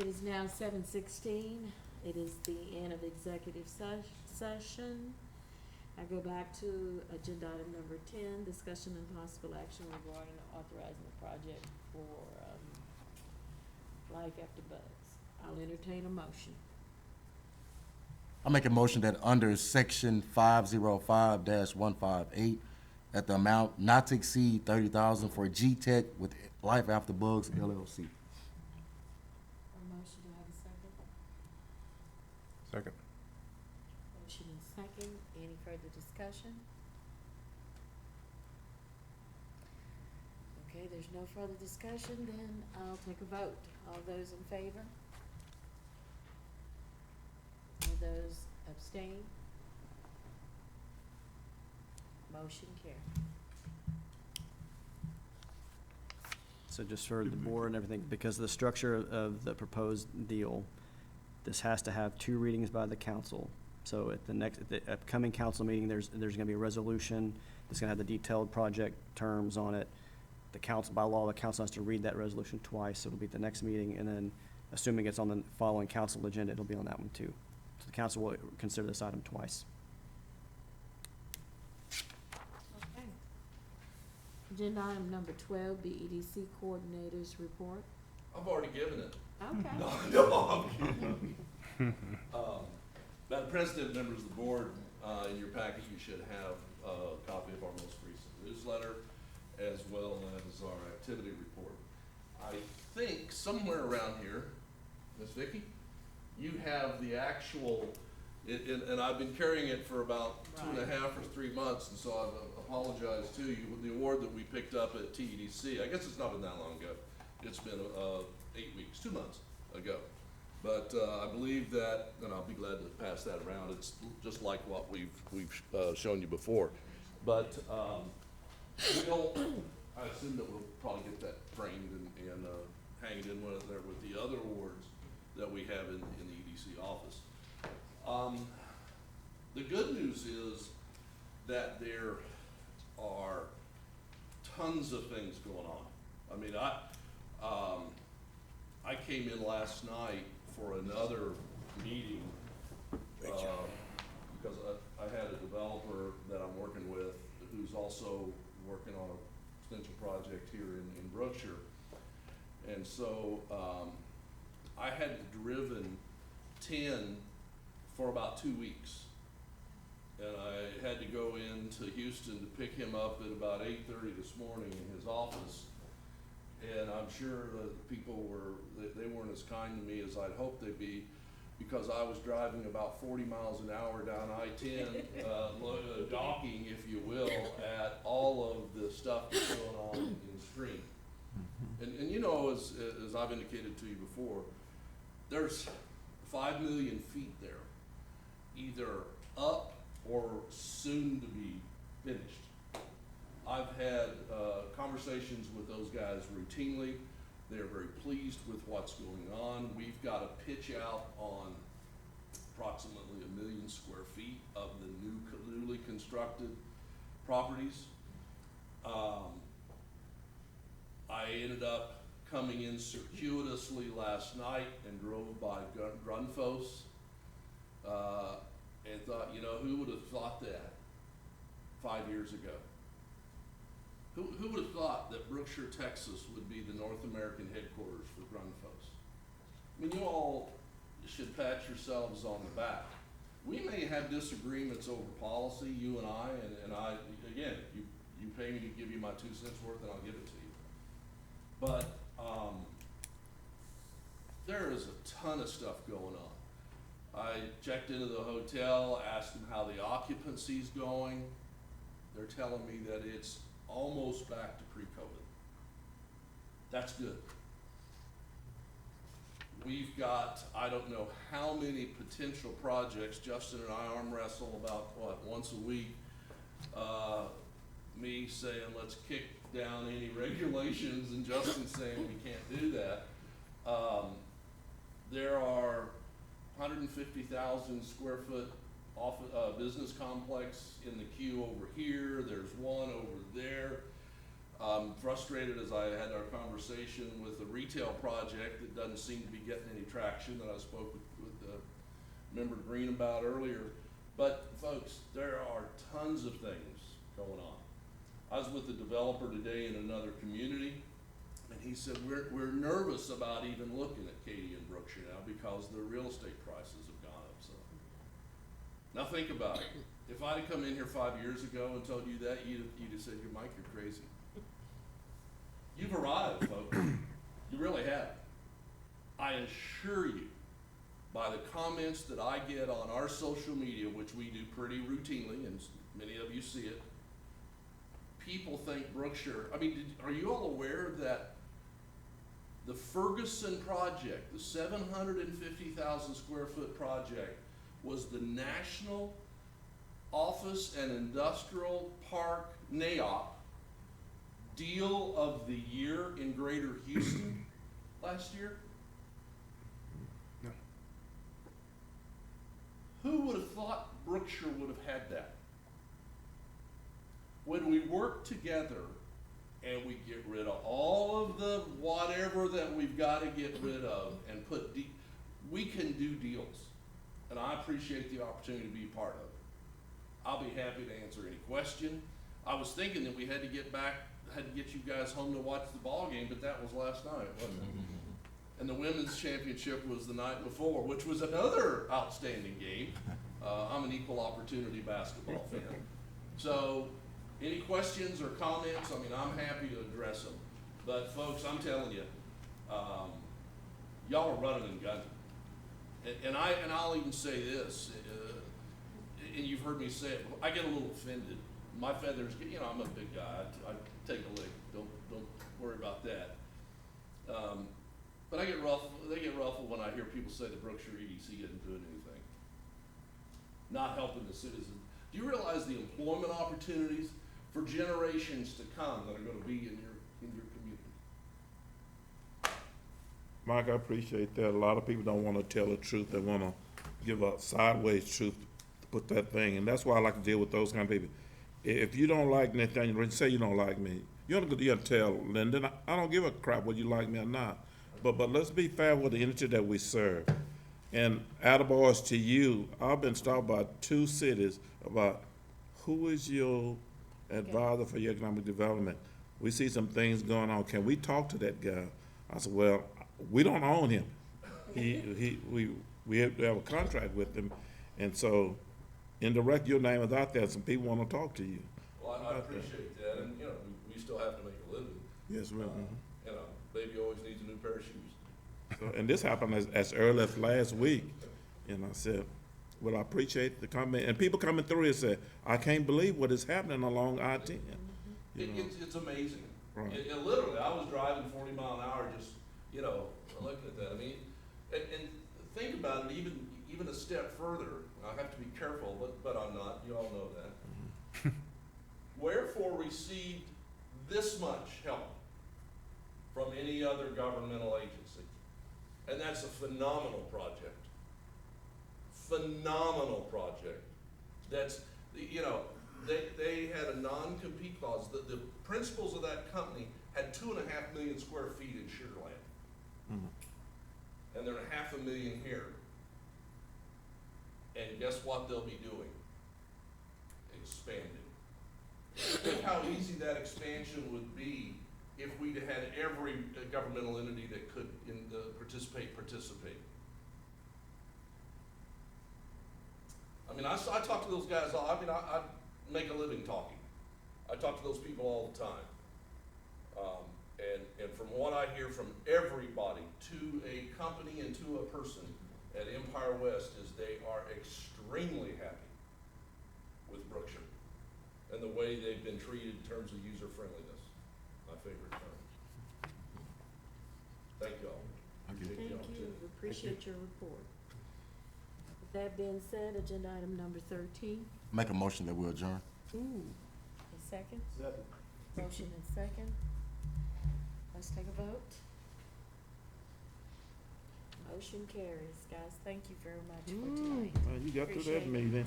It is now 7:16. It is the end of executive session. I go back to agenda item number 10, discussion and possible action regarding authorizing the project for Life After Buzz. I'll entertain a motion. I make a motion that under section 505-158, that the amount not to exceed $30,000 for G-Tech with Life After Bugs LLC. A motion, do I have a second? Second. Motion and second. Any further discussion? Okay, there's no further discussion, then I'll take a vote. All those in favor? All those abstain? Motion carried. So just for the board and everything, because of the structure of the proposed deal, this has to have 2 readings by the council. So at the upcoming council meeting, there's gonna be a resolution that's gonna have the detailed project terms on it. The council, by law, the council has to read that resolution twice. It'll be at the next meeting, and then assuming it's on the following council agenda, it'll be on that one too. So the council will consider this item twice. Okay. Agenda item number 12, BEDC Coordinators Report. I've already given it. Okay. No, I'm kidding. Madam President, members of the board, in your packet, you should have a copy of our most recent newsletter, as well as our activity report. I think somewhere around here, Ms. Vicki, you have the actual, and I've been carrying it for about 2.5 or 3 months, and so I apologize to you, with the award that we picked up at TEDC. I guess it's not been that long ago. It's been 8 weeks, 2 months ago. But I believe that, and I'll be glad to pass that around. It's just like what we've shown you before. But I assume that we'll probably get that framed and hang it in one of there with the other awards that we have in the EDC office. The good news is that there are tons of things going on. I mean, I came in last night for another meeting because I had a developer that I'm working with who's also working on a potential project here in Brookshire. And so I had driven 10 for about 2 weeks. And I had to go into Houston to pick him up at about 8:30 this morning in his office. And I'm sure the people they weren't as kind to me as I'd hoped they'd be, because I was driving about 40 miles an hour down I-10, docking, if you will, at all of the stuff that's going on in the stream. And you know, as I've indicated to you before, there's 5 million feet there, either up or soon to be finished. I've had conversations with those guys routinely. They're very pleased with what's going on. We've got a pitch out on approximately 1 million square feet of the newly constructed properties. I ended up coming in circuitously last night and drove by Grundfos and thought, you know, who would have thought that 5 years ago? Who would have thought that Brookshire, Texas would be the North American headquarters for Grundfos? I mean, you all should pat yourselves on the back. We may have disagreements over policy, you and I, again, you pay me to give you my 2 cents worth and I'll give it to you. But there is a ton of stuff going on. I checked into the hotel, asked them how the occupancy's going. They're telling me that it's almost back to pre-COVID. That's good. We've got, I don't know how many potential projects. Justin and I arm wrestle about, once a week. Me saying, let's kick down any regulations, and Justin saying we can't do that. There are 150,000 square foot business complex in the queue over here. There's one over there. I'm frustrated as I had our conversation with the retail project that doesn't seem to be getting any traction that I spoke with Member Green about earlier. But folks, there are tons of things going on. I was with a developer today in another community, and he said, we're nervous about even looking at Katy and Brookshire now because the real estate prices have gone up so. Now think about it. If I'd have come in here 5 years ago and told you that, you'd have said, Mike, you're crazy. You've arrived, folks. You really have. I assure you, by the comments that I get on our social media, which we do pretty routinely, and many of you see it, people think Brookshire, I mean, are you all aware that the Ferguson project, the 750,000 square foot project, was the National Office and Industrial Park, NAOP, deal of the year in Greater Houston last year? No. Who would have thought Brookshire would have had that? When we work together and we get rid of all of the whatever that we've got to get rid of and put we can do deals. And I appreciate the opportunity to be a part of it. I'll be happy to answer any question. I was thinking that we had to get you guys home to watch the ball game, but that was last night, wasn't it? And the women's championship was the night before, which was another outstanding game. I'm an equal opportunity basketball fan. So, any questions or comments? I mean, I'm happy to address them. But folks, I'm telling you, y'all are running and gunning. And I'll even say this, and you've heard me say it, I get a little offended. My feathers, I'm a big guy, I take a lick, don't worry about that. But they get ruffled when I hear people say the Brookshire EDC isn't doing anything. Not helping the citizens. Do you realize the employment opportunities for generations to come that are gonna be in your community? Mike, I appreciate that. A lot of people don't want to tell the truth. They want to give a sideways truth to put that thing. And that's why I like to deal with those kind of people. If you don't like Nathaniel, say you don't like me. You have to tell Lyndon, I don't give a crap whether you like me or not. But let's be fair with the entity that we serve. And attaboys to you, I've been stopped by 2 cities about who is your advisor for your economic development. We see some things going on. Can we talk to that guy? I said, well, we don't own him. We have to have a contract with him. And so, indirect, your name is out there. Some people want to talk to you. Well, I appreciate that, and we still have to make a living. Yes, well. Baby always needs a new pair of shoes. So, and this happened as early as last week. And I said, well, I appreciate the comment. And people coming through and said, I can't believe what is happening along I-10. It's amazing. Right. Literally, I was driving 40 mile an hour just, looking at that. I mean, and think about it even a step further. I have to be careful, but I'm not. You all know that. Wherefore received this much help from any other governmental agency. And that's a phenomenal project. Phenomenal project. That's, they had a non-compete clause. The principals of that company had 2.5 million square feet in Sugar Land. And they're 500,000 here. And guess what they'll be doing? Expanding. Think how easy that expansion would be if we'd had every governmental entity that could participate. I mean, I talk to those guys, I make a living talking. I talk to those people all the time. And from what I hear from everybody, to a company and to a person at Empire West, is they are extremely happy with Brookshire and the way they've been treated in terms of user friendliness. My favorite term. Thank you all. Thank you, we appreciate your report. With that being said, agenda item number 13. Make a motion that we adjourn. Ooh, a second? Second. Motion and second. Let's take a vote. Motion carries. Guys, thank you very much for tonight. Well, you got through that Appreciate it. meeting.